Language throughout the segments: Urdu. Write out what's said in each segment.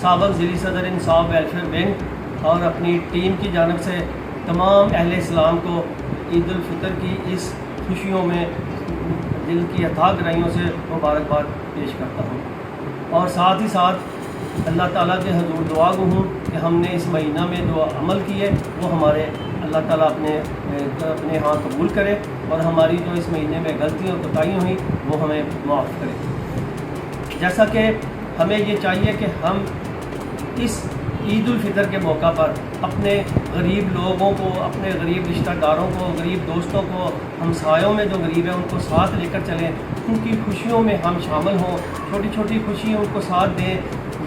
سابق ضلعی صدر انصاف ویلفیئر ونگ اور اپنی ٹیم کی جانب سے تمام اہل اسلام کو عید الفطر کی اس خوشیوں میں دل کی اتھاہ گہرائیوں سے مبارکباد پیش کرتا ہوں، اور ساتھ ہی ساتھ اللہ تعالیٰ کے حضور دعا گو ہوں کہ ہم نے اس مہینہ میں جو عمل کیے وہ ہمارے اللہ تعالیٰ اپنے ہاں قبول کرے، اور ہماری جو اس مہینے میں غلطیاں اور کوتاہیاں ہوئیں وہ ہمیں معاف کرے۔ جیسا کہ ہمیں یہ چاہیے کہ ہم اس عید الفطر کے موقع پر اپنے غریب لوگوں کو، اپنے غریب رشتہ داروں کو، غریب دوستوں کو، ہمسایوں میں جو غریب ہیں ان کو ساتھ لے کر چلیں، ان کی خوشیوں میں ہم شامل ہوں، چھوٹی چھوٹی خوشیاں ان کو ساتھ دیں۔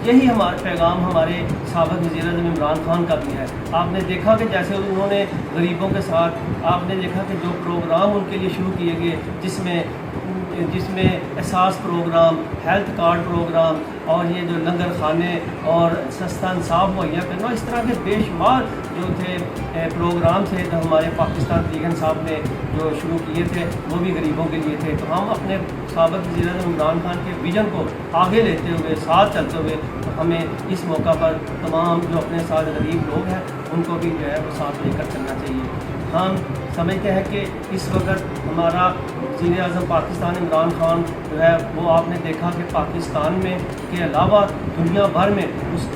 یہی ہمارا پیغام ہمارے سابق وزیر اعظم عمران خان کا بھی ہے۔ آپ نے دیکھا کہ جیسے انہوں نے غریبوں کے ساتھ، آپ نے دیکھا کہ جو پروگرام ان کے لیے شروع کیے گئے جس میں احساس پروگرام، ہیلتھ کارڈ پروگرام، اور یہ جو لنگر خانے اور سستا انصاف مہیا کرنا، اس طرح کے بے شمار جو تھے پروگرام تھے جو ہمارے پاکستان تحریک انصاف نے جو شروع کیے تھے وہ بھی غریبوں کے لیے تھے۔ تو ہم اپنے سابق وزیر اعظم عمران خان کے ویژن کو آگے لیتے ہوئے، ساتھ چلتے ہوئے، ہمیں اس موقع پر تمام جو اپنے ساتھ غریب لوگ ہیں ان کو بھی جو ہے وہ ساتھ لے کر چلنا چاہیے۔ ہم سمجھتے ہیں کہ اس وقت ہمارا وزیر اعظم پاکستان عمران خان جو ہے وہ آپ نے دیکھا کہ پاکستان میں کے علاوہ دنیا بھر میں اس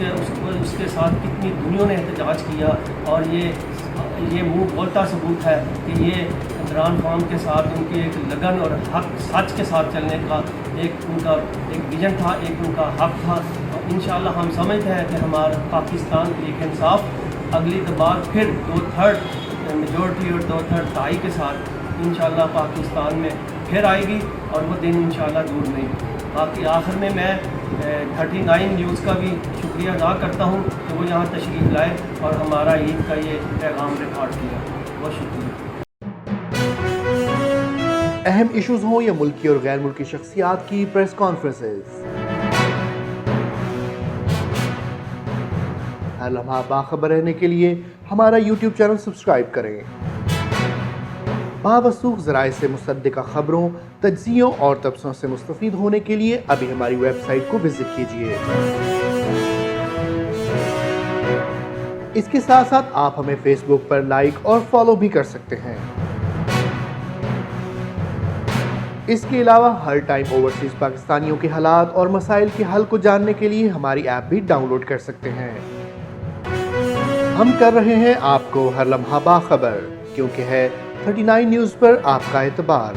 کے ساتھ کتنی دنیا نے احتجاج کیا، اور یہ منہ بولتا ثبوت ہے کہ یہ عمران خان کے ساتھ ان کی ایک لگن اور حق سچ کے ساتھ چلنے کا ان کا ایک ویژن تھا، ایک ان کا حق تھا۔ اور انشاءاللہ ہم سمجھتے ہیں کہ ہمارا پاکستان تحریک انصاف اگلی بار پھر 2/3 میجورٹی اور 2/3 تائی کے ساتھ انشاءاللہ پاکستان میں پھر آئے گی، اور وہ دن انشاءاللہ دور نہیں۔ باقی آخر میں 39 نیوز کا بھی شکریہ ادا کرتا ہوں کہ وہ یہاں تشریف لائے اور ہمارا عید کا یہ پیغام ریکارڈ کیا۔ بہت شکریہ۔ اہم ایشوز ہوں یا ملکی اور غیر ملکی شخصیات کی پریس کانفرنسز، ہر لمحہ باخبر رہنے کے لیے ہمارا یوٹیوب چینل سبسکرائب کریں۔ باوثوق ذرائع سے مصدقہ خبروں، تجزیوں اور تبصروں سے مستفید ہونے کے لیے ابھی ہماری ویب سائٹ کو وزٹ کیجیے۔ اس کے ساتھ ساتھ آپ ہمیں فیس بک پر لائک اور فالو بھی کر سکتے ہیں۔ اس کے علاوہ ہر ٹائم اوورسیز پاکستانیوں کے حالات اور مسائل کے حل کو جاننے کے لیے ہماری ایپ بھی ڈاؤن لوڈ کر سکتے ہیں۔ ہم کر رہے ہیں آپ کو ہر لمحہ باخبر، کیونکہ ہے 39 نیوز پر آپ کا اعتبار۔